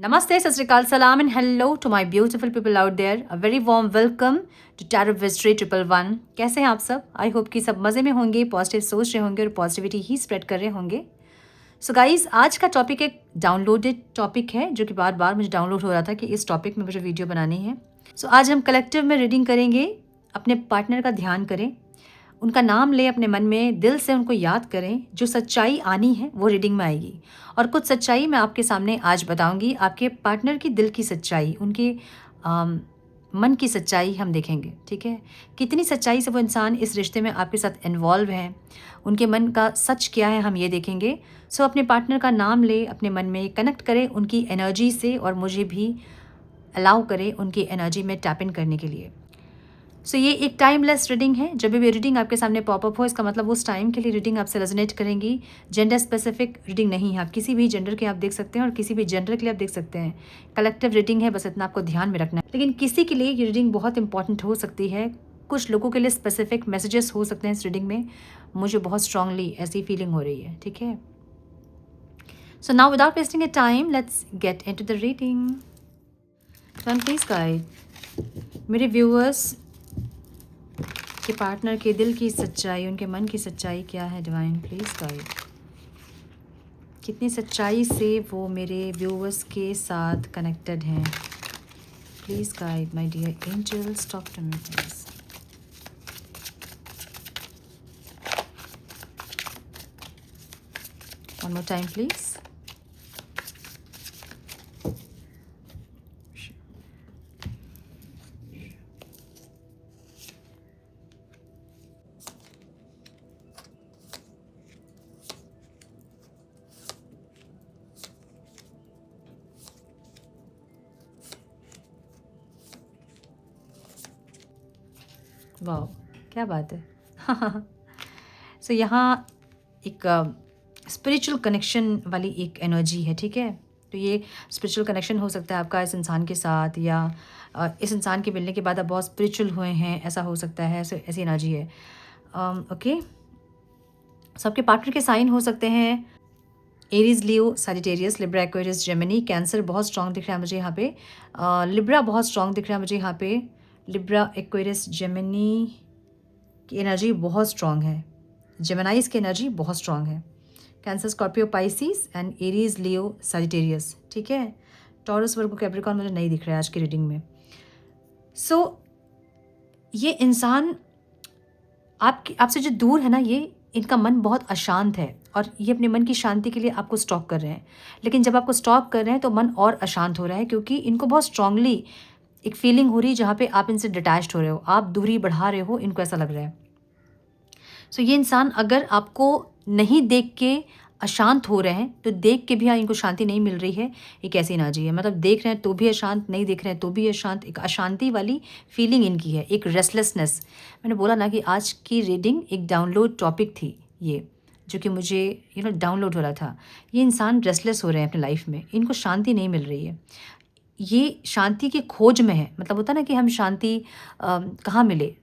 Namaste, Sat Sri Akal, Salam and hello to my beautiful people out there. A very warm welcome to Tarot Mystery 111. कैसे हैं आप सब? I hope कि सब मज़े में होंगे, पॉजिटिव सोच रहे होंगे और पॉजिटिविटी ही स्प्रेड कर रहे होंगे. सो गाइज, आज का टॉपिक एक डाउनलोडेड टॉपिक है जो कि बार बार मुझे डाउनलोड हो रहा था कि इस टॉपिक में मुझे वीडियो बनानी है. सो आज हम कलेक्टिव में रीडिंग करेंगे. अपने पार्टनर का ध्यान करें, उनका नाम लें, अपने मन में दिल से उनको याद करें. जो सच्चाई आनी है वो रीडिंग में आएगी और कुछ सच्चाई मैं आपके सामने आज बताऊंगी. आपके पार्टनर की दिल की सच्चाई, उनके मन की सच्चाई हम देखेंगे. ठीक है, कितनी सच्चाई से वो इंसान इस रिश्ते में आपके साथ इन्वॉल्व है, उनके मन का सच क्या है हम ये देखेंगे. सो अपने पार्टनर का नाम ले, अपने मन में कनेक्ट करें उनकी एनर्जी से और मुझे भी अलाउ करें उनकी एनर्जी में टैप इन करने के लिए. सो ये एक टाइमलेस रीडिंग है. जब भी रीडिंग आपके सामने पॉपअप हो, इसका मतलब उस टाइम के लिए रीडिंग आपसे रेजोनेट करेंगी. जेंडर स्पेसिफिक रीडिंग नहीं है. आप किसी भी जेंडर के आप देख सकते हैं और किसी भी जेंडर के लिए आप देख सकते हैं. कलेक्टिव रीडिंग है, बस इतना आपको ध्यान में रखना है. लेकिन किसी के लिए ये रीडिंग बहुत इंपॉर्टेंट हो सकती है. कुछ लोगों के लिए स्पेसिफिक मैसेजेस हो सकते हैं इस रीडिंग में. मुझे बहुत स्ट्रांगली ऐसी फीलिंग हो रही है. ठीक है, so now without wasting A time let's get into the reading. Turn please guide. मेरे व्यूअर्स के पार्टनर के दिल की सच्चाई, उनके मन की सच्चाई क्या है? Divine please guide. कितनी सच्चाई से वो मेरे व्यूअर्स के साथ कनेक्टेड हैं. Please guide my dear angels, talk to me please. One more time please. वाह, क्या बात है. सो यहाँ एक स्पिरिचुअल कनेक्शन वाली एक एनर्जी है. ठीक है, तो ये स्पिरिचुअल कनेक्शन हो सकता है आपका इस इंसान के साथ, या इस इंसान के मिलने के बाद आप बहुत स्पिरिचुअल हुए हैं, ऐसा हो सकता है. ऐसी एनर्जी है. ओके, सो आपके पार्टनर के साइन हो सकते हैं Aries, Leo, Sagittarius, Libra, Aquarius, Gemini. Cancer बहुत स्ट्रॉन्ग दिख रहा है मुझे यहाँ पे. लिब्रा बहुत स्ट्रॉन्ग दिख रहा है मुझे यहाँ पे. लिब्रा, एक्वेरियस, जेमिनी की एनर्जी बहुत स्ट्रॉन्ग है. जेमिनाइज की एनर्जी बहुत स्ट्रॉन्ग है. Cancer, Scorpio, Pisces and Aries, Leo, Sagittarius. ठीक है, टॉरस, वर्गो, कैप्रिकॉर्न मुझे नहीं दिख रहा है आज की रीडिंग में. सो ये इंसान आपसे जो दूर है ना, ये इनका मन बहुत अशांत है और ये अपने मन की शांति के लिए आपको स्टॉक कर रहे हैं. लेकिन जब आपको स्टॉक कर रहे हैं तो मन और अशांत हो रहा है, क्योंकि इनको बहुत स्ट्रांगली एक फीलिंग हो रही है जहाँ पे आप इनसे डिटैच्ड हो रहे हो, आप दूरी बढ़ा रहे हो, इनको ऐसा लग रहा है. सो ये इंसान अगर आपको नहीं देख के अशांत हो रहे हैं तो देख के भी इनको शांति नहीं मिल रही है. एक ऐसी एनर्जी है, मतलब देख रहे हैं तो भी अशांत, नहीं देख रहे हैं तो भी अशांत. एक अशांति वाली फीलिंग इनकी है, एक रेस्टलेसनेस. मैंने बोला ना कि आज की रीडिंग एक डाउनलोड टॉपिक थी ये, जो कि मुझे डाउनलोड हो रहा था. ये इंसान रेस्टलेस हो रहे हैं अपनी लाइफ में, इनको शांति नहीं मिल रही है. ये शांति की खोज में है. मतलब होता ना कि हम शांति कहाँ मिले,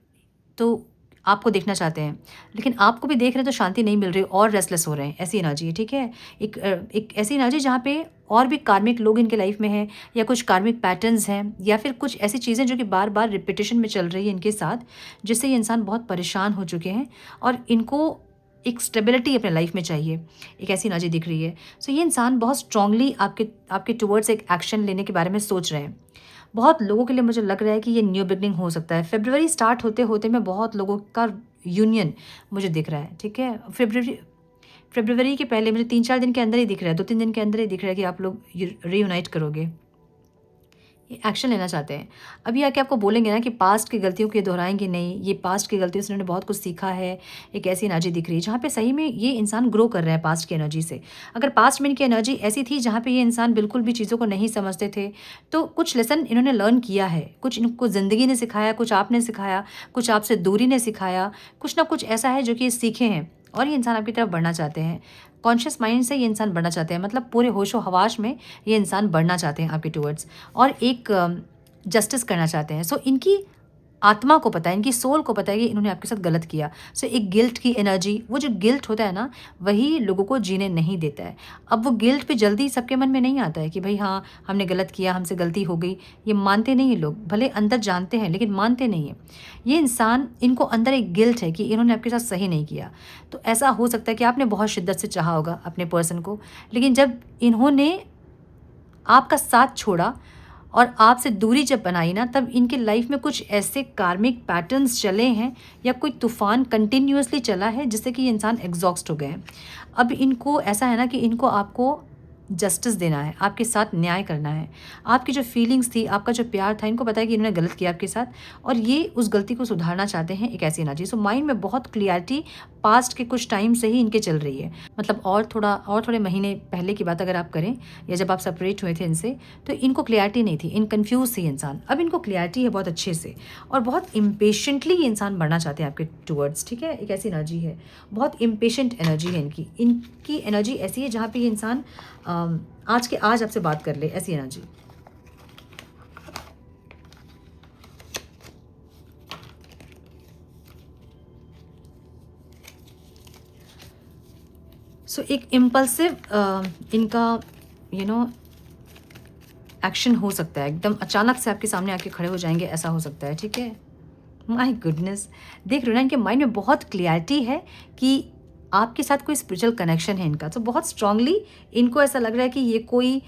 तो आपको देखना चाहते हैं लेकिन आपको भी देख रहे हैं तो शांति नहीं मिल रही और रेस्टलेस हो रहे हैं. ऐसी एनर्जी है. ठीक है, एक ऐसी एनर्जी जहाँ पे और भी कार्मिक लोग इनके लाइफ में हैं, या कुछ कार्मिक पैटर्न्स हैं, या फिर कुछ ऐसी चीज़ें जो कि बार बार रिपीटेशन में चल रही है इनके साथ, जिससे ये इंसान बहुत परेशान हो चुके हैं और इनको एक स्टेबिलिटी अपने लाइफ में चाहिए. एक ऐसी एनर्जी दिख रही है. सो ये इंसान बहुत स्ट्रांगली आपके टुवर्ड्स एक एक्शन लेने के बारे में सोच रहे हैं. बहुत लोगों के लिए मुझे लग रहा है कि ये न्यू बिगनिंग हो सकता है. फरवरी स्टार्ट होते होते में बहुत लोगों का यूनियन मुझे दिख रहा है. ठीक है, फरवरी के पहले मुझे 3-4 दिन के अंदर ही दिख रहा है, 2-3 दिन के अंदर ही दिख रहा है कि आप लोग रीयूनाइट करोगे, ये एक्शन लेना चाहते हैं. अभी आके आपको बोलेंगे ना कि पास्ट की गलतियों को ये दोहराएंगे नहीं, ये पास्ट की गलतियों से उन्होंने बहुत कुछ सीखा है. एक ऐसी एनर्जी दिख रही है जहाँ पे सही में ये इंसान ग्रो कर रहा है पास्ट की एनर्जी से. अगर पास्ट में इनकी एनर्जी ऐसी थी जहाँ पे ये इंसान बिल्कुल भी चीज़ों को नहीं समझते थे, तो कुछ लेसन इन्होंने लर्न किया है. कुछ इनको ज़िंदगी ने सिखाया, कुछ आपने सिखाया, कुछ आपसे दूरी ने सिखाया, कुछ ना कुछ ऐसा है जो कि सीखे हैं और ये इंसान आपकी तरफ बढ़ना चाहते हैं. कॉन्शियस माइंड से ये इंसान बढ़ना चाहते हैं, मतलब पूरे होशो हवाश में ये इंसान बढ़ना चाहते हैं आपके टुवर्ड्स और एक जस्टिस करना चाहते हैं. सो इनकी आत्मा को पता है, इनकी सोल को पता है कि इन्होंने आपके साथ गलत किया। सो एक गिल्ट की एनर्जी, वो जो गिल्ट होता है ना, वही लोगों को जीने नहीं देता है। अब वो गिल्ट पे जल्दी सबके मन में नहीं आता है कि भाई हाँ, हमने गलत किया, हमसे गलती हो गई। ये मानते नहीं हैं लोग, भले अंदर जानते हैं लेकिन मानते नहीं हैं। ये इंसान, इनको अंदर एक गिल्ट है कि इन्होंने आपके साथ सही नहीं किया। तो ऐसा हो सकता है कि आपने बहुत शिद्दत से चाहा होगा अपने पर्सन को, लेकिन जब इन्होंने आपका साथ छोड़ा और आपसे दूरी जब बनाई ना, तब इनके लाइफ में कुछ ऐसे कार्मिक पैटर्न्स चले हैं या कोई तूफान कंटिन्यूअसली चला है जिससे कि ये इंसान एग्जॉस्ट हो गए हैं। अब इनको ऐसा है ना कि इनको आपको जस्टिस देना है, आपके साथ न्याय करना है। आपकी जो फीलिंग्स थी, आपका जो प्यार था, इनको पता है कि इन्होंने गलत किया आपके साथ और ये उस गलती को सुधारना चाहते हैं, एक ऐसी एनर्जी। सो माइंड में बहुत क्लियरिटी पास्ट के कुछ टाइम से ही इनके चल रही है। मतलब और थोड़े महीने पहले की बात अगर आप करें, या जब आप सेपरेट हुए थे इनसे, तो इनको क्लियरिटी नहीं थी, इन कन्फ्यूज थी इंसान। अब इनको क्लियरिटी है बहुत अच्छे से, और बहुत इम्पेशेंटली ये इंसान बढ़ना चाहते हैं आपके टूवर्ड्स, ठीक है। एक ऐसी एनर्जी है, बहुत इम्पेशेंट एनर्जी है इनकी एनर्जी ऐसी है जहाँ पे ये इंसान आज के आज आपसे बात कर ले, ऐसी एनर्जी। सो एक इम्पल्सिव इनका एक्शन हो सकता है, एकदम अचानक से आपके सामने आके खड़े हो जाएंगे, ऐसा हो सकता है, ठीक है। माय गुडनेस, देख रहे हो ना, इनके माइंड में बहुत क्लियरिटी है कि आपके साथ कोई स्पिरिचुअल कनेक्शन है इनका। तो बहुत स्ट्रांगली इनको ऐसा लग रहा है कि ये कोई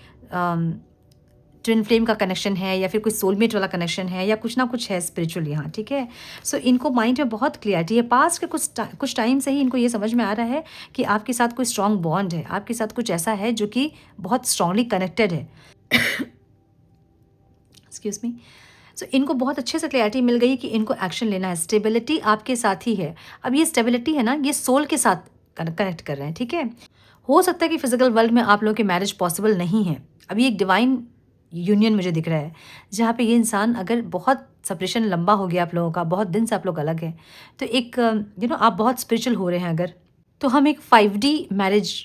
ट्विन फ्लेम का कनेक्शन है, या फिर कोई सोलमेट वाला कनेक्शन है, या कुछ ना कुछ है स्पिरिचुअल यहाँ, ठीक है। सो इनको माइंड में बहुत क्लियरिटी है। पास्ट के कुछ टाइम से ही इनको ये समझ में आ रहा है कि आपके साथ कोई स्ट्रांग बॉन्ड है, आपके साथ कुछ ऐसा है जो कि बहुत स्ट्रांगली कनेक्टेड है। Excuse me. सो इनको बहुत अच्छे से क्लैरिटी मिल गई कि इनको एक्शन लेना है। स्टेबिलिटी आपके साथ ही है। अब ये स्टेबिलिटी है ना, ये सोल के साथ कनेक्ट कर रहे हैं, ठीक है। हो सकता है कि फिजिकल वर्ल्ड में आप लोगों की मैरिज पॉसिबल नहीं है। अभी एक डिवाइन यूनियन मुझे दिख रहा है, जहाँ पे ये इंसान, अगर बहुत सेपरेशन लंबा हो गया आप लोगों का, बहुत दिन से आप लोग अलग हैं, तो एक आप बहुत स्पिरिचुअल हो रहे हैं अगर, तो हम एक 5D मैरिज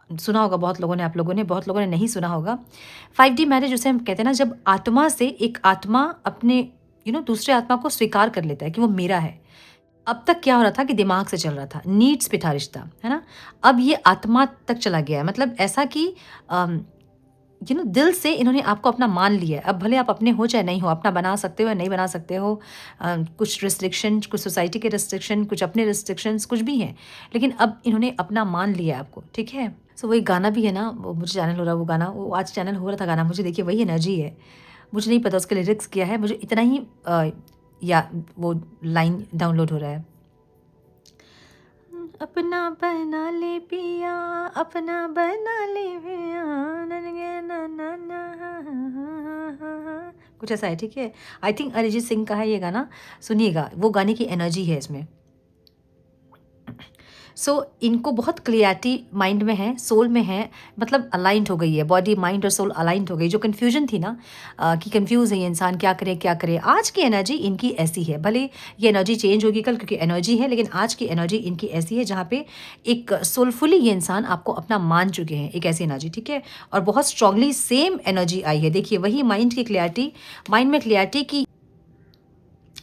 सुना होगा बहुत लोगों ने, आप लोगों ने, बहुत लोगों ने नहीं सुना होगा। 5D मैरिज उसे हम कहते हैं ना, जब आत्मा से एक आत्मा अपने दूसरे आत्मा को स्वीकार कर लेता है कि वो मेरा है। अब तक क्या हो रहा था कि दिमाग से चल रहा था, नीड्स पे था रिश्ता, है ना। अब ये आत्मा तक चला गया है, मतलब ऐसा कि दिल से इन्होंने आपको अपना मान लिया है। अब भले आप अपने हो चाहे नहीं हो, अपना बना सकते हो या नहीं बना सकते हो, कुछ रिस्ट्रिक्शन, कुछ सोसाइटी के रिस्ट्रिक्शन, कुछ अपने रिस्ट्रिक्शंस, कुछ भी हैं, लेकिन अब इन्होंने अपना मान लिया आपको, ठीक है। सो वही गाना भी है ना, वो मुझे चैनल हो रहा है, वो गाना, वो आज चैनल हो रहा था गाना, मुझे देखिए वही एनर्जी है। मुझे नहीं पता उसके लिरिक्स क्या है, मुझे इतना ही या वो लाइन डाउनलोड हो रहा है। अपना बना ले पिया, अपना बना ले पिया, ना ना ना, कुछ ऐसा है, ठीक है। आई थिंक अरिजीत सिंह का है ये गाना, सुनिएगा, वो गाने की एनर्जी है इसमें। सो इनको बहुत क्लियरिटी माइंड में है, सोल में है, मतलब अलाइंड हो गई है, बॉडी माइंड और सोल अलाइंड हो गई। जो कन्फ्यूजन थी ना, कि कंफ्यूज है ये इंसान, क्या करे क्या करे, आज की एनर्जी इनकी ऐसी है। भले ये एनर्जी चेंज होगी कल, क्योंकि एनर्जी है, लेकिन आज की एनर्जी इनकी ऐसी है जहाँ पे एक सोलफुली ये इंसान आपको अपना मान चुके हैं, एक ऐसी एनर्जी, ठीक है। और बहुत स्ट्रांगली सेम एनर्जी आई है, देखिए वही माइंड की क्लियरिटी, माइंड में क्लियरिटी की,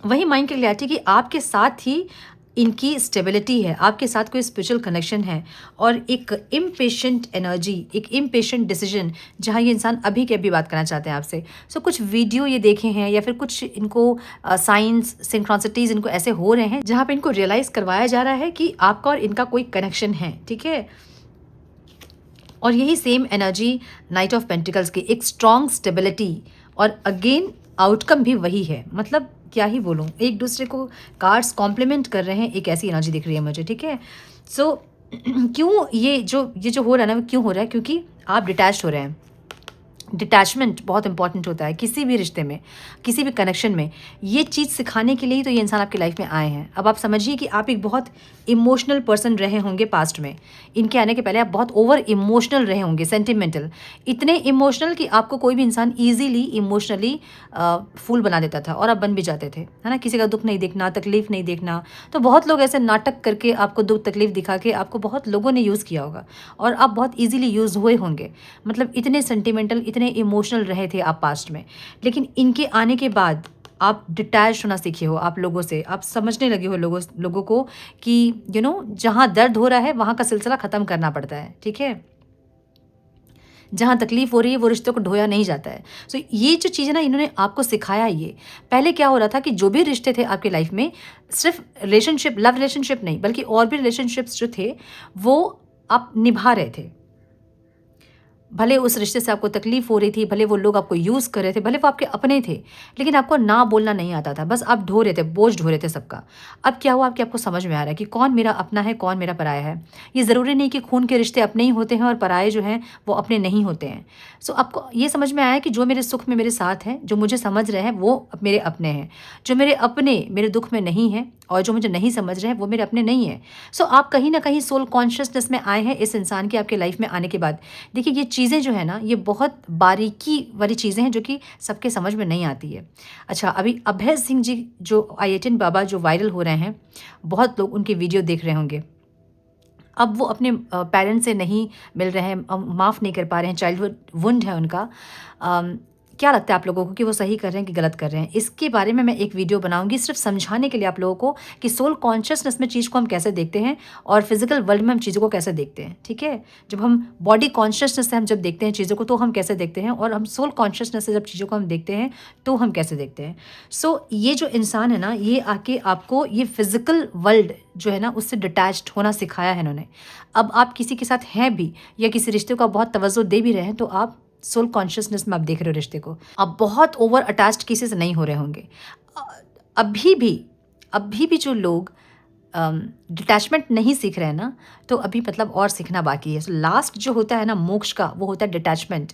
वही माइंड की क्लियरिटी कि आपके साथ ही इनकी स्टेबिलिटी है, आपके साथ कोई स्पिरिचुअल कनेक्शन है, और एक इम्पेशेंट एनर्जी, एक इम्पेशेंट डिसीजन, जहाँ ये इंसान अभी के अभी बात करना चाहते हैं आपसे। सो कुछ वीडियो ये देखे हैं, या फिर कुछ इनको साइंस सिंक्रोनिसिटीज़ इनको ऐसे हो रहे हैं जहाँ पे इनको रियलाइज़ करवाया जा रहा है कि आपका और इनका कोई कनेक्शन है, ठीक है। और यही same energy night of pentacles की, एक स्ट्रॉन्ग स्टेबिलिटी, और अगेन आउटकम भी वही है। मतलब क्या ही बोलूँ, एक दूसरे को कार्ड्स कॉम्प्लीमेंट कर रहे हैं, एक ऐसी एनर्जी दिख रही है मुझे, ठीक है। सो क्यों ये जो हो रहा है ना, वो क्यों हो रहा है, क्योंकि आप डिटैच्ड हो रहे हैं। डिटैचमेंट बहुत इंपॉर्टेंट होता है किसी भी रिश्ते में, किसी भी कनेक्शन में। ये चीज़ सिखाने के लिए ही तो ये इंसान आपकी लाइफ में आए हैं। अब आप समझिए कि आप एक बहुत इमोशनल पर्सन रहे होंगे पास्ट में, इनके आने के पहले आप बहुत ओवर इमोशनल रहे होंगे, सेंटिमेंटल, इतने इमोशनल कि आपको कोई भी इंसान ईजीली इमोशनली फूल बना देता था, और आप बन भी जाते थे, है ना। किसी का दुख नहीं देखना, तकलीफ नहीं देखना। तो बहुत लोग ऐसे नाटक करके आपको दुख तकलीफ दिखा के आपको बहुत लोगों ने यूज़ किया होगा, और आप बहुत ईजिली यूज़ हुए होंगे। मतलब इतने सेंटिमेंटल, इतने इमोशनल रहे थे आप पास्ट में। लेकिन इनके आने के बाद आप डिटैच होना सीखे हो आप लोगों से, आप समझने लगे हो लोगों को कि जहाँ दर्द हो रहा है वहाँ का सिलसिला ख़त्म करना पड़ता है, ठीक है? जहाँ तकलीफ़ हो रही है वो रिश्तों को ढोया नहीं जाता है। सो ये जो चीज़ है ना, इन्होंने आपको सिखाया ये। पहले क्या हो रहा था कि जो भी रिश्ते थे आपकी लाइफ़ में, सिर्फ़ रिलेशनशिप, लव रिलेशनशिप नहीं बल्कि और भी रिलेशनशिप्स जो थे, वो आप निभा रहे थे। भले उस रिश्ते से आपको तकलीफ़ हो रही थी, भले वो लोग आपको यूज़ कर रहे थे, भले वो आपके अपने थे, लेकिन आपको ना बोलना नहीं आता था। बस आप ढो रहे थे, बोझ ढो रहे थे सबका। अब क्या हुआ कि आपको समझ में आ रहा है कि कौन मेरा अपना है, कौन मेरा पराया है। ये ज़रूरी नहीं कि खून के रिश्ते अपने ही होते हैं और पराये जो हैं, वो अपने नहीं होते हैं। सो आपको ये समझ में आया कि जो मेरे सुख में मेरे साथ हैं, जो मुझे समझ रहे हैं, वो मेरे अपने हैं। जो मेरे अपने मेरे दुःख में नहीं हैं और जो मुझे नहीं समझ रहे हैं, वो मेरे अपने नहीं हैं। सो आप कहीं न कहीं सोल कॉन्शियसनेस में आए हैं इस इंसान की आपके लाइफ़ में आने के बाद। देखिए, ये चीज़ें जो है ना, ये बहुत बारीकी वाली चीज़ें हैं जो कि सबके समझ में नहीं आती है। अच्छा, अभी अभय सिंह जी जो आई18 बाबा जो वायरल हो रहे हैं, बहुत लोग उनकी वीडियो देख रहे होंगे। अब वो अपने पेरेंट्स से नहीं मिल रहे हैं, माफ़ नहीं कर पा रहे हैं, चाइल्डहुड वुंड है उनका। क्या लगता है आप लोगों को कि वो सही कर रहे हैं कि गलत कर रहे हैं? इसके बारे में मैं एक वीडियो बनाऊँगी सिर्फ़ समझाने के लिए आप लोगों को कि सोल कॉन्शियसनेस में चीज़ को हम कैसे देखते हैं और फिज़िकल वर्ल्ड में हम चीज़ों को कैसे देखते हैं, ठीक है? जब हम बॉडी कॉन्शियसनेस से हम जब देखते हैं चीज़ों को, तो हम कैसे देखते हैं, और हम सोल कॉन्शियसनेस से जब चीज़ों को हम देखते हैं, तो हम कैसे देखते हैं। सो ये जो इंसान है ना, ये आके आपको ये फिज़िकल वर्ल्ड जो है ना, उससे डिटैच्ड होना सिखाया है इन्होंने। अब आप किसी के साथ हैं भी या किसी रिश्ते को आप बहुत तवज्जो दे भी रहे हैं, तो आप सोल कॉन्शियसनेस में आप देख रहे हो रिश्ते को। आप बहुत ओवर अटैच्ड किसी से नहीं हो रहे होंगे। अ, अभी भी अभी भी जो लोग डिटैचमेंट नहीं सीख रहे हैं ना, तो अभी मतलब और सीखना बाकी है। सो लास्ट जो होता है ना मोक्ष का, वो होता है डिटैचमेंट।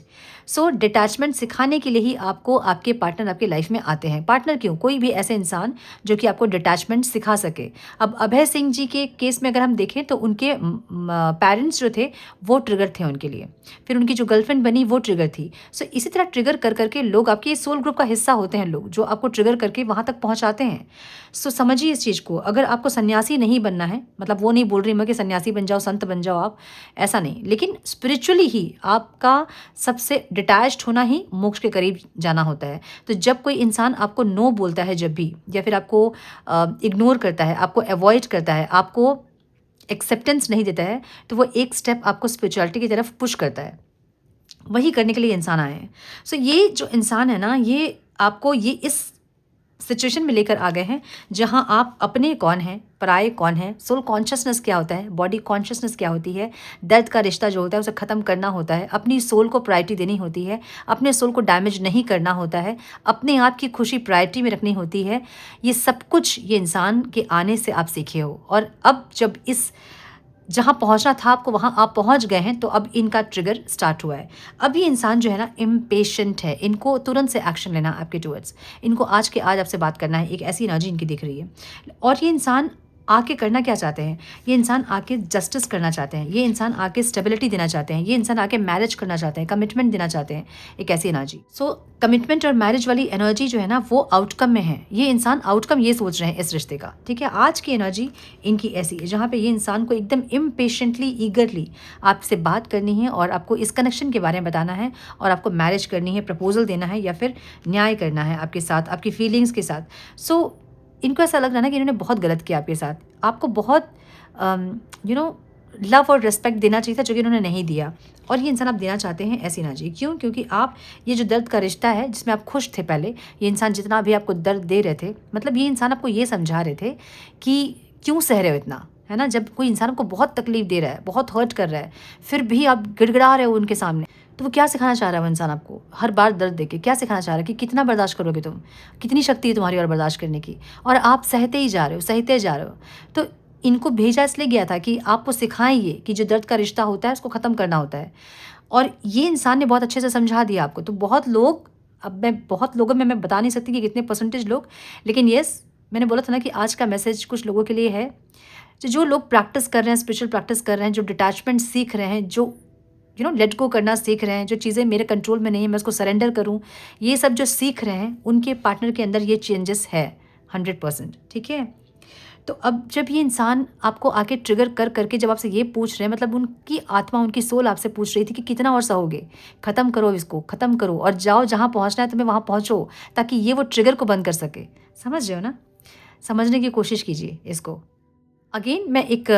सो डिटैचमेंट सिखाने के लिए ही आपको आपके पार्टनर आपकी लाइफ में आते हैं। पार्टनर क्यों, कोई भी ऐसे इंसान जो कि आपको डिटैचमेंट सिखा सके। अब अभय सिंह जी के केस में अगर हम देखें, तो उनके पेरेंट्स जो थे वो ट्रिगर थे उनके लिए। फिर उनकी जो गर्लफ्रेंड बनी वो ट्रिगर थी। सो इसी तरह ट्रिगर कर करके लोग आपके सोल ग्रुप का हिस्सा होते हैं, लोग जो आपको ट्रिगर करके वहाँ तक पहुँचाते हैं। सो समझिए इस चीज़ को। अगर आपको सन्यासी नहीं बनना है, मतलब वो नहीं बोल रही मैं कि सन्यासी बन जाओ, संत बन जाओ आप, ऐसा नहीं, लेकिन स्पिरिचुअली ही आपका सबसे डिटैच्ड होना ही मोक्ष के करीब जाना होता है। तो जब कोई इंसान आपको नो बोलता है जब भी, या फिर आपको इग्नोर करता है, आपको अवॉइड करता है, आपको एक्सेप्टेंस नहीं देता है, तो वो एक स्टेप आपको स्पिरिचुअलिटी की तरफ पुश करता है। वही करने के लिए इंसान आए हैं। सो ये जो इंसान है ना, ये आपको ये इस सिचुएशन में लेकर आ गए हैं जहां आप अपने कौन हैं, पराये कौन हैं, सोल कॉन्शियसनेस क्या होता है, बॉडी कॉन्शियसनेस क्या होती है, दर्द का रिश्ता जो होता है उसे ख़त्म करना होता है, अपनी सोल को प्रायोरिटी देनी होती है, अपने सोल को डैमेज नहीं करना होता है, अपने आप की खुशी प्रायोरिटी में रखनी होती है। ये सब कुछ ये इंसान के आने से आप सीखे हो, और अब जब इस जहाँ पहुँचना था आपको वहाँ आप पहुँच गए हैं, तो अब इनका ट्रिगर स्टार्ट हुआ है। अब ये इंसान जो है ना इम्पेशेंट है, इनको तुरंत से एक्शन लेना आपके टुवर्ड्स। इनको आज के आज आपसे बात करना है, एक ऐसी एनर्जी इनकी दिख रही है। और ये इंसान आके करना क्या चाहते हैं, ये इंसान आके जस्टिस करना चाहते हैं, ये इंसान आके स्टेबिलिटी देना चाहते हैं, ये इंसान आके मैरिज करना चाहते हैं, कमिटमेंट देना चाहते हैं, एक ऐसी एनर्जी। सो कमिटमेंट और मैरिज वाली एनर्जी जो है ना, वो आउटकम में है। ये इंसान आउटकम ये सोच रहे हैं इस रिश्ते का, ठीक है। आज की एनर्जी इनकी ऐसी है जहाँ पे ये इंसान को एकदम इम्पेशेंटली, ईगरली आपसे बात करनी है और आपको इस कनेक्शन के बारे में बताना है, और आपको मैरिज करनी है, प्रपोजल देना है, या फिर न्याय करना है आपके साथ, आपकी फीलिंग्स के साथ। सो इनको ऐसा लग रहा है ना कि इन्होंने बहुत गलत किया आपके साथ, आपको बहुत लव और रिस्पेक्ट देना चाहिए था, जो कि इन्होंने नहीं दिया, और ये इंसान आप देना चाहते हैं ऐसी एनर्जी। क्यों? क्योंकि आप ये जो दर्द का रिश्ता है जिसमें आप खुश थे पहले, ये इंसान जितना भी आपको दर्द दे रहे थे, मतलब ये इंसान आपको ये समझा रहे थे कि क्यों सह रहे हो इतना, है ना। जब कोई इंसान आपको बहुत तकलीफ दे रहा है, बहुत हर्ट कर रहा है, फिर भी आप गिड़गिड़ा रहे हो उनके सामने, तो वो क्या सिखाना चाह रहा है वो इंसान आपको, हर बार दर्द देके क्या सिखाना चाह रहा है कि कितना बर्दाश्त करोगे तुम, कितनी शक्ति है तुम्हारी और बर्दाश्त करने की, और आप सहते ही जा रहे हो, सहते जा रहे हो। तो इनको भेजा इसलिए गया था कि आपको सिखाएं ये कि जो दर्द का रिश्ता होता है उसको ख़त्म करना होता है, और ये इंसान ने बहुत अच्छे से समझा दिया आपको। तो बहुत लोग, अब मैं बहुत लोगों में मैं बता नहीं सकती कि कितने परसेंटेज लोग, लेकिन येस, मैंने बोला था ना कि आज का मैसेज कुछ लोगों के लिए है, जो लोग प्रैक्टिस कर रहे हैं, स्पिरिचुअल प्रैक्टिस कर रहे हैं, जो डिटैचमेंट सीख रहे हैं, जो लेट गो करना सीख रहे हैं, जो चीज़ें मेरे कंट्रोल में नहीं है मैं उसको सरेंडर करूं, ये सब जो सीख रहे हैं, उनके पार्टनर के अंदर ये चेंजेस है 100%, ठीक है। तो अब जब ये इंसान आपको आके ट्रिगर कर करके जब आपसे ये पूछ रहे हैं, मतलब उनकी आत्मा, उनकी सोल आपसे पूछ रही थी कि कितना और सहोगे, ख़त्म करो इसको, ख़त्म करो और जाओ जहाँ पहुँचना है तुम्हें वहाँ पहुँचो, ताकि ये वो ट्रिगर को बंद कर सके। समझ रहे हो ना? समझने की कोशिश कीजिए इसको। अगेन मैं एक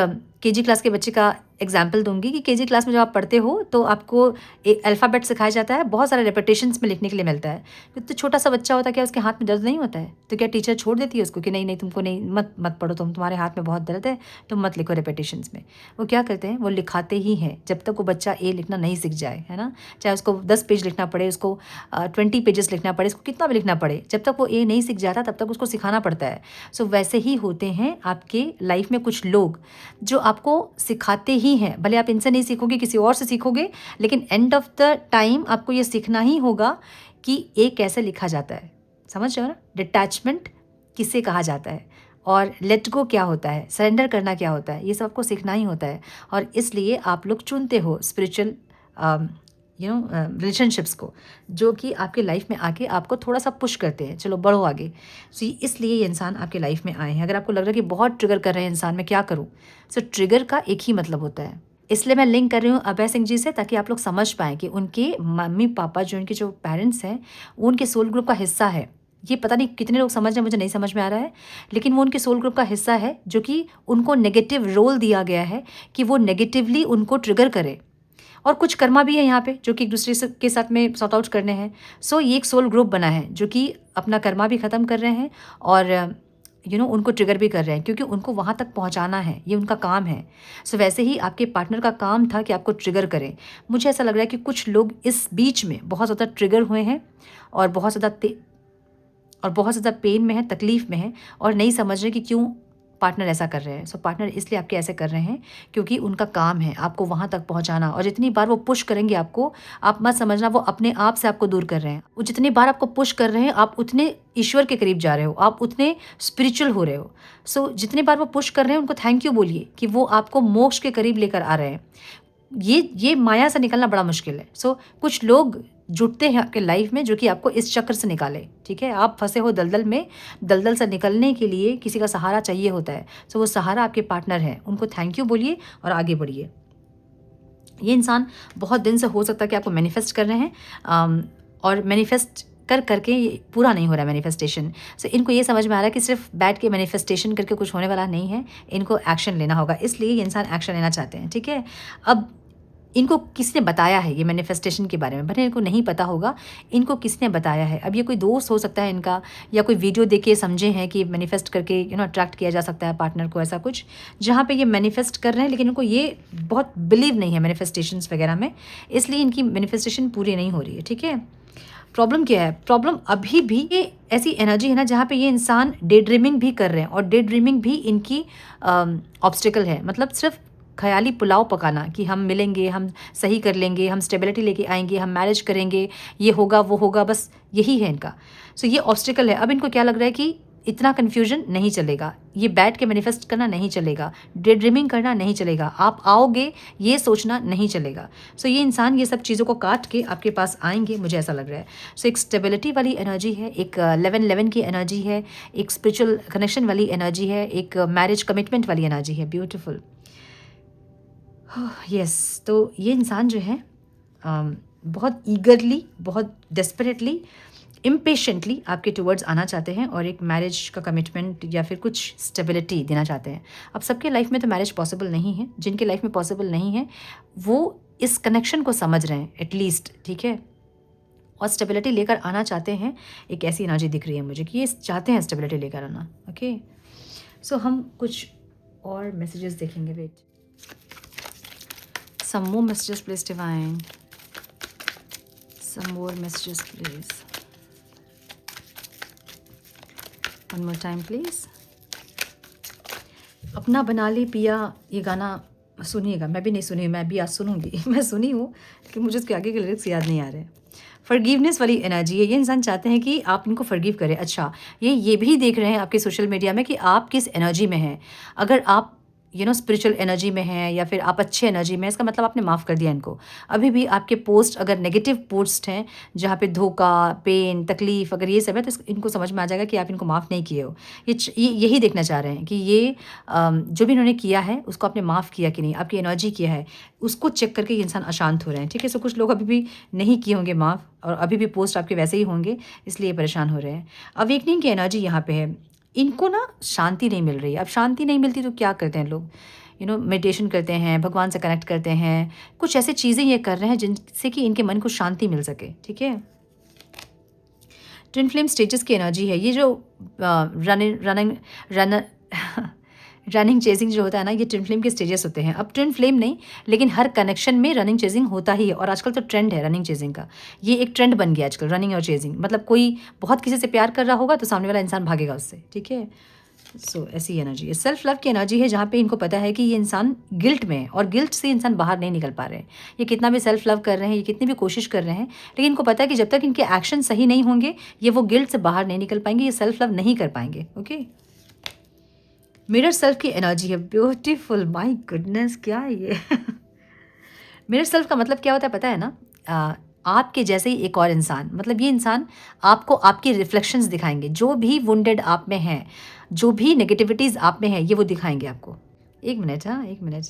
केजी क्लास के बच्चे का एग्जाम्पल दूंगी कि केजी क्लास में जब आप पढ़ते हो तो आपको एक अल्फ़ाबेट सिखाया जाता है, बहुत सारे रेपिटेशंस में लिखने के लिए मिलता है। तो छोटा सा बच्चा होता है, क्या उसके हाथ में दर्द नहीं होता है? तो क्या टीचर छोड़ देती है उसको कि नहीं नहीं तुमको नहीं, मत मत पढ़ो, तुम्हारे हाथ में बहुत दर्द है, तुम मत लिखो रेपिटेशंस में। वो क्या करते हैं, वो लिखाते ही हैं जब तक वो बच्चा ए लिखना नहीं सीख जाए, है ना। चाहे उसको 10 पेज लिखना पड़े, उसको 20 पेजेस लिखना पड़े, उसको कितना भी लिखना पड़े, जब तक वो ए नहीं सीख जाता तब तक उसको सिखाना पड़ता है। सो वैसे ही होते हैं आपके लाइफ में कुछ लोग जो आपको सिखाते ही हैं। भले आप इनसे नहीं सीखोगे, किसी और से सीखोगे, लेकिन एंड ऑफ द टाइम आपको ये सीखना ही होगा कि ए कैसे लिखा जाता है। समझ रहे हो ना? डिटैचमेंट किसे कहा जाता है और लेट गो क्या होता है, सरेंडर करना क्या होता है, ये सब आपको सीखना ही होता है। और इसलिए आप लोग चुनते हो स्पिरिचुअल रिलेशनशिप्स को, जो कि आपके लाइफ में आके आपको थोड़ा सा पुश करते हैं, चलो बढ़ो आगे। सो इसलिए ये इंसान आपके लाइफ में आए हैं। अगर आपको लग रहा है कि बहुत ट्रिगर कर रहे हैं इंसान, मैं क्या करूँ? सो ट्रिगर का एक ही मतलब होता है। इसलिए मैं लिंक कर रही हूँ अभय सिंह जी से, ताकि आप लोग समझ पाएँ कि उनके मम्मी पापा, जो उनके जो पेरेंट्स हैं, वो उनके सोल ग्रुप का हिस्सा है। ये पता नहीं कितने लोग समझ रहे हैं, मुझे नहीं समझ में आ रहा है, लेकिन वो उनके सोल ग्रुप का हिस्सा है, जो कि उनको नेगेटिव रोल दिया गया है कि वो नेगेटिवली उनको ट्रिगर करे। और कुछ कर्मा भी है यहाँ पे जो कि एक दूसरे के साथ में सॉर्ट आउट करने हैं। सो ये एक सोल ग्रुप बना है जो कि अपना कर्मा भी ख़त्म कर रहे हैं और उनको ट्रिगर भी कर रहे हैं, क्योंकि उनको वहाँ तक पहुँचाना है, ये उनका काम है। सो वैसे ही आपके पार्टनर का काम था कि आपको ट्रिगर करें। मुझे ऐसा लग रहा है कि कुछ लोग इस बीच में बहुत ज़्यादा ट्रिगर हुए हैं और बहुत ज़्यादा पेन में है, तकलीफ़ में है, और नहीं समझ रहे कि क्यों पार्टनर ऐसा कर रहे हैं। सो पार्टनर इसलिए आपके ऐसे कर रहे हैं क्योंकि उनका काम है आपको वहाँ तक पहुँचाना। और जितनी बार वो पुश करेंगे आपको, आप मत समझना वो अपने आप से आपको दूर कर रहे हैं। वो जितनी बार आपको पुश कर रहे हैं, आप उतने ईश्वर के करीब जा रहे हो, आप उतने स्पिरिचुअल हो रहे हो। सो जितनी बार वो पुश कर रहे हैं, उनको थैंक यू बोलिए कि वो आपको मोक्ष के करीब लेकर आ रहे हैं। ये माया से निकलना बड़ा मुश्किल है। सो कुछ लोग जुटते हैं आपके लाइफ में जो कि आपको इस चक्र से निकाले। ठीक है, आप फंसे हो दलदल में, दलदल से निकलने के लिए किसी का सहारा चाहिए होता है। सो वो सहारा आपके पार्टनर है, उनको थैंक यू बोलिए और आगे बढ़िए। ये इंसान बहुत दिन से हो सकता है कि आपको मैनिफेस्ट कर रहे हैं और मैनिफेस्ट कर करके ये पूरा नहीं हो रहा है मैनिफेस्टेशन। सो इनको ये समझ में आ रहा है कि सिर्फ बैठ के मैनिफेस्टेशन करके कुछ होने वाला नहीं है, इनको एक्शन लेना होगा। इसलिए ये इंसान एक्शन लेना चाहते हैं। ठीक है, अब इनको किसने बताया है ये मैनिफेस्टेशन के बारे में? भले इनको नहीं पता होगा, इनको किसने बताया है? अब ये कोई दोस्त हो सकता है इनका, या कोई वीडियो देख के समझे हैं कि मैनिफेस्ट करके अट्रैक्ट किया जा सकता है पार्टनर को, ऐसा कुछ, जहाँ पे ये मैनिफेस्ट कर रहे हैं, लेकिन इनको ये बहुत बिलीव नहीं है मैनिफेस्टेशंस वगैरह में, इसलिए इनकी मैनिफेस्टेशन पूरी नहीं हो रही है। ठीक है, प्रॉब्लम क्या है? प्रॉब्लम अभी भी ये ऐसी एनर्जी है ना जहाँ पे ये इंसान डे ड्रीमिंग भी कर रहे हैं, और डे ड्रीमिंग भी इनकी ऑब्स्टिकल है। मतलब सिर्फ ख़याली पुलाव पकाना कि हम मिलेंगे, हम सही कर लेंगे, हम स्टेबिलिटी लेके आएंगे, हम मैरिज करेंगे, ये होगा वो होगा, बस यही है इनका। सो ये ऑब्स्टिकल है। अब इनको क्या लग रहा है कि इतना कन्फ्यूजन नहीं चलेगा, ये बैठ के मैनिफेस्ट करना नहीं चलेगा, डे ड्रीमिंग करना नहीं चलेगा, आप आओगे ये सोचना नहीं चलेगा। सो ये इंसान ये सब चीज़ों को काट के आपके पास आएंगे, मुझे ऐसा लग रहा है। सो एक स्टेबिलिटी वाली एनर्जी है, एक 11-11 की एनर्जी है, एक स्पिरिचुअल कनेक्शन वाली एनर्जी है, एक मैरिज कमिटमेंट वाली एनर्जी है। ब्यूटिफुल। यस, तो ये इंसान जो है बहुत ईगरली, बहुत डेस्परेटली, इम्पेशेंटली आपके टुवर्ड्स आना चाहते हैं और एक मैरिज का कमिटमेंट या फिर कुछ स्टेबिलिटी देना चाहते हैं। अब सबके लाइफ में तो मैरिज पॉसिबल नहीं है, जिनके लाइफ में पॉसिबल नहीं है वो इस कनेक्शन को समझ रहे हैं एटलीस्ट। ठीक है, और स्टेबिलिटी लेकर आना चाहते हैं। एक ऐसी एनर्जी दिख रही है मुझे कि ये चाहते हैं स्टेबिलिटी लेकर आना। ओके, सो हम कुछ और मैसेजेस देखेंगे। Wait, some more messages please divine, some more messages please, one more time please। अपना बना ले पिया, ये गाना सुनिएगा। मैं भी नहीं सुनी, मैं भी आज सुनूंगी। मैं सुनी हूँ लेकिन मुझे उसके आगे के लिरिक्स याद नहीं आ रहे। फॉरगिवनेस वाली एनर्जी है, ये इंसान चाहते हैं कि आप इनको फॉरगिव करें। अच्छा, ये भी देख रहे हैं आपके सोशल मीडिया में कि आप किस एनर्जी में हैं। अगर आप स्पिरिचुअल एनर्जी में हैं या फिर आप अच्छे एनर्जी में हैं, इसका मतलब आपने माफ़ कर दिया इनको। अभी भी आपके पोस्ट अगर नेगेटिव पोस्ट हैं जहाँ पे धोखा, पेन, तकलीफ़ अगर ये सब है, तो इनको समझ में आ जाएगा कि आप इनको माफ़ नहीं किए हो। यही देखना चाह रहे हैं कि ये जो भी इन्होंने किया है उसको आपने माफ़ किया कि नहीं, आपकी एनर्जी क्या है, उसको चेक करके ये इंसान अशांत हो रहे हैं। ठीक है, सो कुछ लोग अभी भी नहीं किए होंगे माफ़ और अभी भी पोस्ट आपके वैसे ही होंगे, इसलिए परेशान हो रहे हैं। अवेकनिंग की एनर्जी यहाँ पे है, इनको ना शांति नहीं मिल रही है। अब शांति नहीं मिलती तो क्या करते हैं लोग, मेडिटेशन करते हैं, भगवान से कनेक्ट करते हैं, कुछ ऐसी चीज़ें ये कर रहे हैं जिनसे कि इनके मन को शांति मिल सके। ठीक है, ट्विन फ्लेम स्टेजेस की एनर्जी है ये जो रनिंग चेजिंग जो होता है ना, ये ट्विन फ्लेम के स्टेजेस होते हैं। अब ट्विन फ्लेम नहीं, लेकिन हर कनेक्शन में रनिंग चेजिंग होता ही है और आजकल तो ट्रेंड है रनिंग चेजिंग का। ये एक ट्रेंड बन गया आजकल, रनिंग और चेजिंग। मतलब कोई बहुत किसी से प्यार कर रहा होगा तो सामने वाला इंसान भागेगा उससे। ठीक है, सो ऐसी एनर्जी है। सेल्फ लव की एनर्जी है जहाँ पे इनको पता है कि ये इंसान गिल्ट में है और गिल्ट से इंसान बाहर नहीं निकल पा रहे हैं। ये कितना भी सेल्फ लव कर रहे हैं, ये कितनी भी कोशिश कर रहे हैं, लेकिन इनको पता है कि जब तक इनके एक्शन सही नहीं होंगे ये वो गिल्ट से बाहर नहीं निकल पाएंगे, ये सेल्फ लव नहीं कर पाएंगे। ओके, मिरर सेल्फ की एनर्जी है, ब्यूटीफुल, माय गुडनेस, क्या है ये मिरर सेल्फ का मतलब क्या होता है पता है ना, आपके जैसे ही एक और इंसान, मतलब ये इंसान आपको आपके रिफ्लेक्शंस दिखाएंगे। जो भी वुंडेड आप में है, जो भी नेगेटिविटीज़ आप में है, ये वो दिखाएंगे आपको। एक मिनट, हाँ एक minute.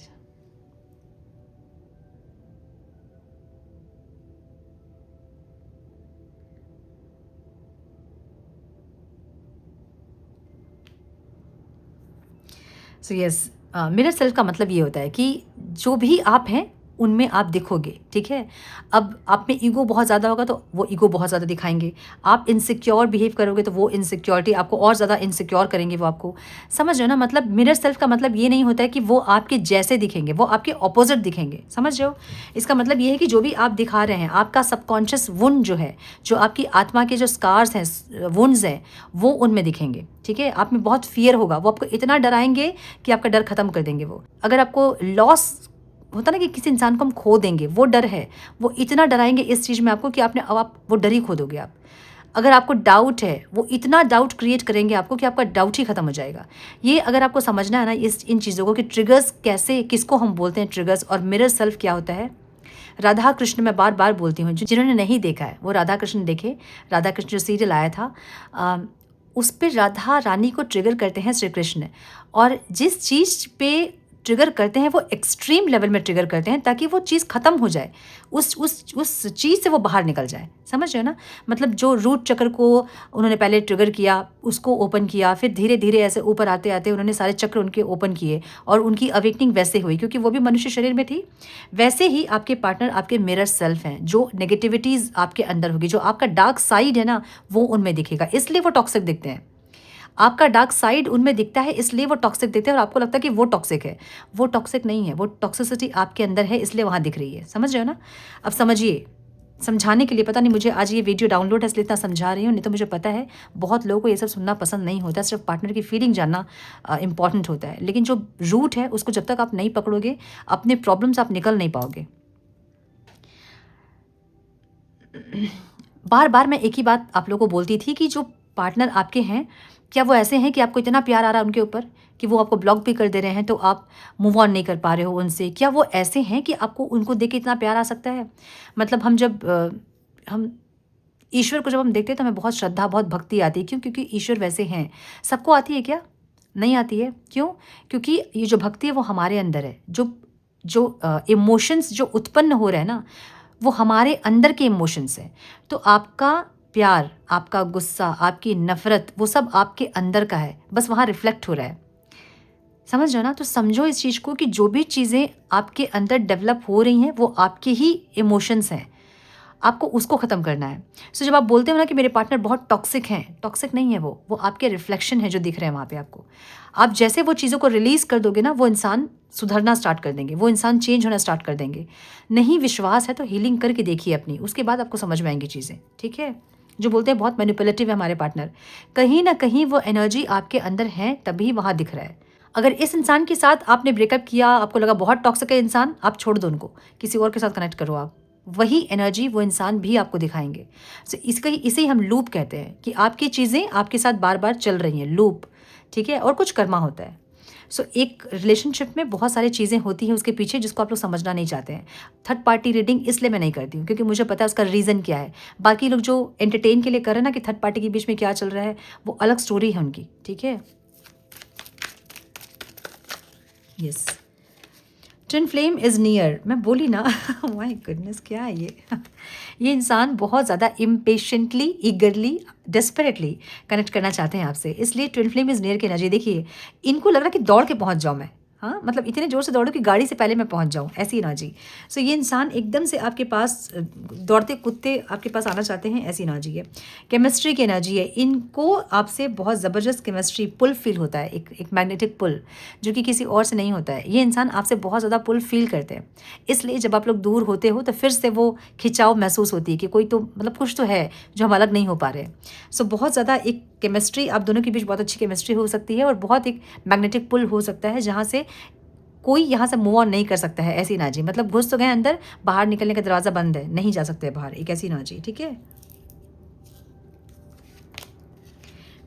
So yes, mirror self का मतलब ये होता है कि जो भी आप हैं उनमें आप दिखोगे। ठीक है, अब आप में ईगो बहुत ज़्यादा होगा तो वो ईगो बहुत ज़्यादा दिखाएंगे। आप इनसिक्योर बिहेव करोगे तो वो इनसिक्योरिटी आपको और ज़्यादा इनसिक्योर करेंगे वो आपको। समझ रहे हो ना, मतलब मिरर सेल्फ का मतलब ये नहीं होता है कि वो आपके जैसे दिखेंगे, वो आपके ऑपोजिट दिखेंगे। समझ रहे हो, इसका मतलब ये है कि जो भी आप दिखा रहे हैं, आपका सबकॉन्शियस वुंड जो है, जो आपकी आत्मा के जो स्कार्स हैं, वुंड्स हैं, वो उनमें दिखेंगे। ठीक है, आप में बहुत फियर होगा, वो आपको इतना डराएंगे कि आपका डर खत्म कर देंगे वो। अगर आपको लॉस होता ना कि किसी इंसान को हम खो देंगे, वो डर है, वो इतना डराएंगे इस चीज़ में आपको कि अब आप वो डर ही खो दोगे आप। अगर आपको डाउट है, वो इतना डाउट क्रिएट करेंगे आपको कि आपका डाउट ही खत्म हो जाएगा। ये अगर आपको समझना है ना इन चीज़ों को कि ट्रिगर्स कैसे, किसको हम बोलते हैं ट्रिगर्स, और मिरर सेल्फ क्या होता है। राधा कृष्ण, मैं बार बार बोलती हूँ, जिन्होंने नहीं देखा है वो राधा कृष्ण देखे। राधा कृष्ण जो सीरियल आया था, उस पर राधा रानी को ट्रिगर करते हैं श्री कृष्ण, और जिस चीज़ पे ट्रिगर करते हैं वो एक्सट्रीम लेवल में ट्रिगर करते हैं ताकि वो चीज़ ख़त्म हो जाए, उस चीज़ से वो बाहर निकल जाए। समझ रहे हो ना, मतलब जो रूट चक्र को उन्होंने पहले ट्रिगर किया, उसको ओपन किया, फिर धीरे धीरे ऐसे ऊपर आते आते उन्होंने सारे चक्र उनके ओपन किए और उनकी अवेकनिंग वैसे हुई, क्योंकि वो भी मनुष्य शरीर में थी। वैसे ही आपके पार्टनर आपके मिरर सेल्फ हैं, जो नेगेटिविटीज़ आपके अंदर होगी, जो आपका डार्क साइड है ना, वो उनमें दिखेगा, इसलिए वो टॉक्सिक दिखते हैं। आपका डार्क साइड उनमें दिखता है, इसलिए वो टॉक्सिक दिखते हैं और आपको लगता है कि वो टॉक्सिक है। वो टॉक्सिक नहीं है, वो टॉक्सिसिटी आपके अंदर है, इसलिए वहाँ दिख रही है। समझ रहे हो ना, अब समझिए। समझाने के लिए, पता नहीं मुझे आज ये वीडियो डाउनलोड है इसलिए इतना समझा रही हूँ, नहीं तो मुझे पता है बहुत लोगों को ये सब सुनना पसंद नहीं होता, सिर्फ पार्टनर की फीलिंग जानना इंपॉर्टेंट होता है। लेकिन जो रूट है उसको जब तक आप नहीं पकड़ोगे, अपने प्रॉब्लम्स आप निकल नहीं पाओगे। बार बार मैं एक ही बात आप लोगों को बोलती थी कि जो पार्टनर आपके हैं, क्या वो ऐसे हैं कि आपको इतना प्यार आ रहा है उनके ऊपर कि वो आपको ब्लॉक भी कर दे रहे हैं तो आप मूव ऑन नहीं कर पा रहे हो उनसे? क्या वो ऐसे हैं कि आपको उनको देख के इतना प्यार आ सकता है? मतलब हम ईश्वर को जब हम देखते हैं तो हमें बहुत श्रद्धा, बहुत भक्ति आती है। क्यों? क्योंकि ईश्वर वैसे हैं। सबको आती है क्या? नहीं आती है। क्यों? क्योंकि ये जो भक्ति है वो हमारे अंदर है। जो इमोशंस जो उत्पन्न हो रहे हैं ना, वो हमारे अंदर के इमोशंस हैं। तो आपका प्यार, आपका गुस्सा, आपकी नफ़रत, वो सब आपके अंदर का है, बस वहाँ रिफ्लेक्ट हो रहा है। समझ रहे हो ना? तो समझो इस चीज़ को कि जो भी चीज़ें आपके अंदर डेवलप हो रही हैं वो आपके ही इमोशंस हैं, आपको उसको ख़त्म करना है। सो जब आप बोलते हो ना कि मेरे पार्टनर बहुत टॉक्सिक हैं, टॉक्सिक नहीं है वो आपके रिफ्लेक्शन है जो दिख रहे हैं वहाँ पे आपको। आप जैसे वो चीज़ों को रिलीज़ कर दोगे ना, वो इंसान सुधरना स्टार्ट कर देंगे, वो इंसान चेंज होना स्टार्ट कर देंगे। नहीं विश्वास है तो हीलिंग करके देखिए अपनी, उसके बाद आपको समझ में आएंगी चीज़ें। ठीक है? जो बोलते हैं बहुत मैनिपुलेटिव है हमारे पार्टनर, कहीं ना कहीं वो एनर्जी आपके अंदर है, तभी वहाँ दिख रहा है। अगर इस इंसान के साथ आपने ब्रेकअप किया, आपको लगा बहुत टॉक्सिक है इंसान, आप छोड़ दो उनको, किसी और के साथ कनेक्ट करो आप, वही एनर्जी वो इंसान भी आपको दिखाएंगे। तो इसे ही हम लूप कहते हैं कि आपकी चीज़ें आपके साथ बार बार चल रही हैं, लूप। ठीक है? और कुछ कर्मा होता है। सो एक रिलेशनशिप में बहुत सारी चीज़ें होती हैं उसके पीछे जिसको आप लोग समझना नहीं चाहते हैं। थर्ड पार्टी रीडिंग इसलिए मैं नहीं करती हूँ क्योंकि मुझे पता है उसका रीज़न क्या है। बाकी लोग जो एंटरटेन के लिए कर रहे हैं ना कि थर्ड पार्टी के बीच में क्या चल रहा है, वो अलग स्टोरी है उनकी, ठीक है। Yes, twin flame is near, मैं बोली ना माय गुडनेस क्या है ये ये इंसान बहुत ज़्यादा इम्पेशेंटली, ईगरली, डेस्परेटली कनेक्ट करना चाहते हैं आपसे, इसलिए ट्विन फ्लेम इज़ नियर की एनर्जी। देखिए इनको लग रहा है कि दौड़ के पहुंच जाऊं मैं, हाँ मतलब इतने ज़ोर से दौड़ो कि गाड़ी से पहले मैं पहुंच जाऊं, ऐसी एनर्जी। सो ये इंसान एकदम से आपके पास दौड़ते कूदते आपके पास आना चाहते हैं, ऐसी एनर्जी है। केमिस्ट्री की एनर्जी है, इनको आपसे बहुत ज़बरदस्त केमिस्ट्री पुल फील होता है, एक मैग्नेटिक पुल जो कि किसी और से नहीं होता है। ये इंसान आपसे बहुत ज़्यादा पुल फील करते हैं, इसलिए जब आप लोग दूर होते हो तो फिर से वो खिंचाव महसूस होती है कि कोई तो मतलब कुछ तो है जो हम अलग नहीं हो पा रहे। सो बहुत ज़्यादा एक केमिस्ट्री आप दोनों के बीच बहुत अच्छी केमिस्ट्री हो सकती है और बहुत एक मैग्नेटिक पुल हो सकता है जहाँ से कोई यहाँ से मूव ऑन नहीं कर सकता है, ऐसी एनर्जी। मतलब घुस तो गए अंदर, बाहर निकलने का दरवाज़ा बंद है, नहीं जा सकते बाहर, एक ऐसी एनर्जी, ठीक है।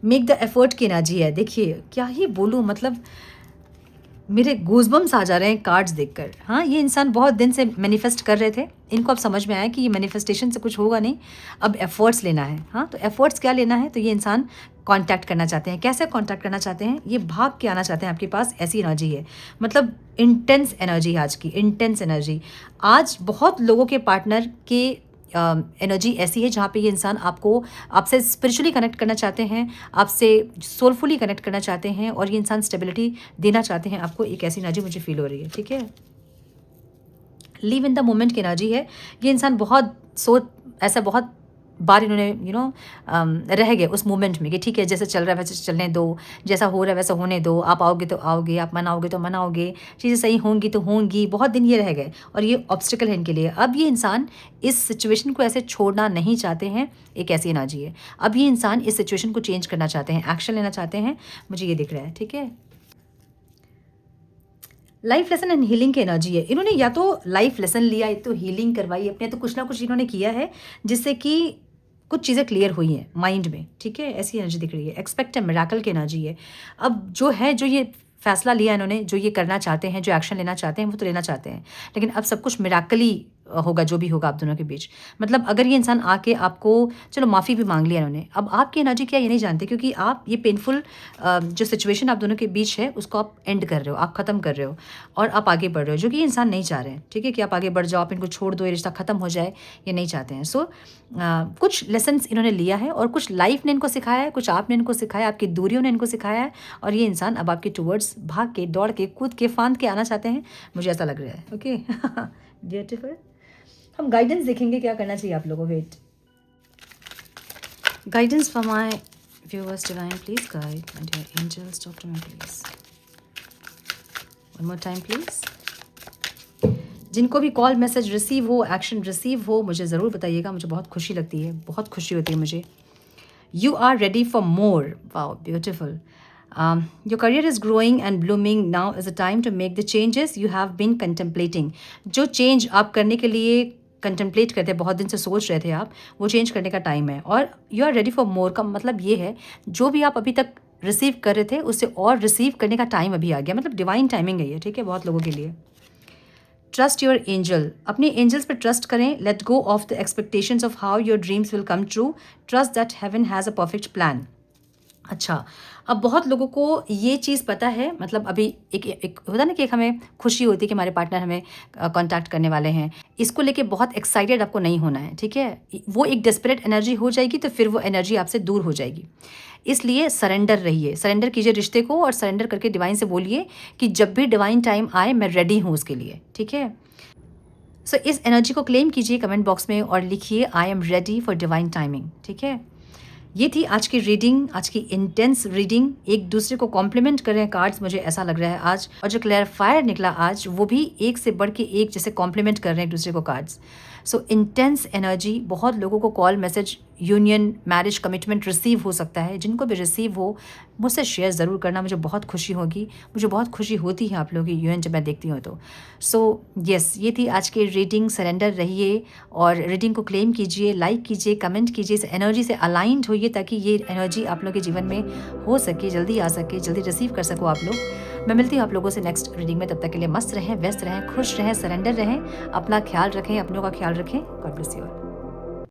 मेक द एफर्ट की एनर्जी है। देखिए क्या ही बोलूँ, मतलब मेरे गूज़बम्स आ जा रहे हैं कार्ड्स देखकर। हाँ, ये इंसान बहुत दिन से मैनिफेस्ट कर रहे थे, इनको अब समझ में आया कि ये मैनिफेस्टेशन से कुछ होगा नहीं, अब एफर्ट्स लेना है। हाँ, तो एफर्ट्स क्या लेना है, तो ये इंसान कांटेक्ट करना चाहते हैं। कैसे कांटेक्ट करना चाहते हैं, ये भाग के आना चाहते हैं आपके पास, ऐसी एनर्जी है। मतलब इंटेंस एनर्जी है आज की, इंटेंस एनर्जी। आज बहुत लोगों के पार्टनर के एनर्जी ऐसी है जहाँ पे ये इंसान आपसे स्पिरिचुअली कनेक्ट करना चाहते हैं, आपसे सोलफुली कनेक्ट करना चाहते हैं और ये इंसान स्टेबिलिटी देना चाहते हैं आपको, एक ऐसी एनर्जी मुझे फील हो रही है, ठीक है। लिव इन द मोमेंट की एनर्जी है। ये इंसान ऐसा बहुत बार इन्होंने रह गए उस मोमेंट में कि ठीक है जैसे चल रहा है वैसे चलने दो, जैसा हो रहा है वैसा होने दो, आप आओगे तो आओगे, आप मनाओगे तो मनाओगे, चीज़ें सही होंगी तो होंगी। बहुत दिन ये रह गए और ये ऑब्स्टिकल है इनके लिए। अब ये इंसान इस सिचुएशन को ऐसे छोड़ना नहीं चाहते हैं, एक ऐसी एनर्जी है। अब ये इंसान इस सिचुएशन को चेंज करना चाहते हैं, एक्शन लेना चाहते हैं, मुझे ये दिख रहा है, ठीक है। लाइफ लेसन एंड हीलिंग की एनर्जी है। इन्होंने या तो लाइफ लेसन लिया, या तो हीलिंग करवाई अपने, तो कुछ ना कुछ इन्होंने किया है जिससे कि कुछ चीज़ें क्लियर हुई हैं माइंड में, ठीक है। ऐसी एनर्जी दिख रही है। एक्सपेक्ट अ मिरेकल की एनर्जी है। अब जो ये फैसला लिया इन्होंने, जो ये करना चाहते हैं, जो एक्शन लेना चाहते हैं, वो तो लेना चाहते हैं, लेकिन अब सब कुछ मिरेकली होगा जो भी होगा आप दोनों के बीच। मतलब अगर ये इंसान आके आपको, चलो माफ़ी भी मांग लिया इन्होंने, अब आपकी एनर्जी क्या ये नहीं जानते, क्योंकि आप ये पेनफुल जो सिचुएशन आप दोनों के बीच है उसको आप एंड कर रहे हो, आप ख़त्म कर रहे हो और आप आगे बढ़ रहे हो, जो कि ये इंसान नहीं चाह रहे हैं, ठीक है, कि आप आगे बढ़ जाओ, आप इनको छोड़ दो, ये रिश्ता ख़त्म हो जाए, ये नहीं चाहते हैं। सो कुछ लेसन्स इन्होंने लिया है और कुछ लाइफ ने इनको सिखाया है, कुछ आपने इनको सिखाया, आपकी दूरियों ने इनको सिखाया है, और ये इंसान अब आपके टूवर्ड्स भाग के, दौड़ के, कूद के, फांद के आना चाहते हैं, मुझे ऐसा लग रहा है। Okay beautiful. हम गाइडेंस देखेंगे क्या करना चाहिए आप लोगों को। Wait, guidance for my viewers divine, please guide my dear angels, talk to me please, one more time please. जिनको भी कॉल मैसेज रिसीव हो, एक्शन रिसीव हो, मुझे ज़रूर बताइएगा, मुझे बहुत खुशी लगती है, बहुत खुशी होती है मुझे। You are ready for more, wow beautiful. Your career is growing and blooming. Now is the time to make the changes you have been contemplating. जो चेंज आप करने के लिए कंटेम्पलेट करते, बहुत दिन से सोच रहे थे आप, वो चेंज करने का टाइम है। और you are ready for more का मतलब ये है, जो भी आप अभी तक रिसीव कर रहे थे उससे और रिसीव करने का टाइम अभी आ गया। मतलब डिवाइन टाइमिंग है ये, ठीक है, बहुत लोगों के लिए। ट्रस्ट योर एंजल, अपने एंजल्स पर ट्रस्ट करें। Let go of the expectations of how your dreams will come true. Trust that heaven has a perfect plan. अच्छा, अब बहुत लोगों को ये चीज़ पता है, मतलब अभी एक होता ना कि एक हमें खुशी होती है कि हमारे पार्टनर हमें कांटेक्ट करने वाले हैं, इसको लेके बहुत एक्साइटेड आपको नहीं होना है, ठीक है। वो एक डेस्परेट एनर्जी हो जाएगी तो फिर वो एनर्जी आपसे दूर हो जाएगी। इसलिए सरेंडर रहिए, सरेंडर कीजिए रिश्ते को, और सरेंडर करके डिवाइन से बोलिए कि जब भी डिवाइन टाइम आए मैं रेडी हूँ उसके लिए, ठीक है। सो इस एनर्जी को क्लेम कीजिए कमेंट बॉक्स में और लिखिए I am ready for divine timing, ठीक है। ये थी आज की रीडिंग, आज की इंटेंस रीडिंग। एक दूसरे को कॉम्प्लीमेंट कर रहे हैं कार्ड्स, मुझे ऐसा लग रहा है आज। और जो क्लैरिफायर निकला आज, वो भी एक से बढ़ के एक जैसे कॉम्प्लीमेंट कर रहे हैं एक दूसरे को कार्ड्स। सो इंटेंस एनर्जी, बहुत लोगों को call message, union, marriage, commitment receive हो सकता है। जिनको भी रिसीव हो मुझसे शेयर ज़रूर करना, मुझे बहुत खुशी होगी, मुझे बहुत खुशी होती है आप लोगों की यूनियन जब मैं देखती हूँ तो। सो यस, ये थी आज की रीडिंग। सरेंडर रहिए और रीडिंग को क्लेम कीजिए, लाइक कीजिए, कमेंट कीजिए, इस एनर्जी से अलाइंड होइए ताकि ये एनर्जी आप लोगों के जीवन में हो सके, जल्दी आ सके, जल्दी रिसीव कर सको आप लोग। मैं मिलती हूँ आप लोगों से नेक्स्ट रीडिंग में। तब तक के लिए मस्त रहें, व्यस्त रहें, खुश रहें, सरेंडर रहें, अपना ख्याल रखें, अपनों का ख्याल रखें। God bless you all.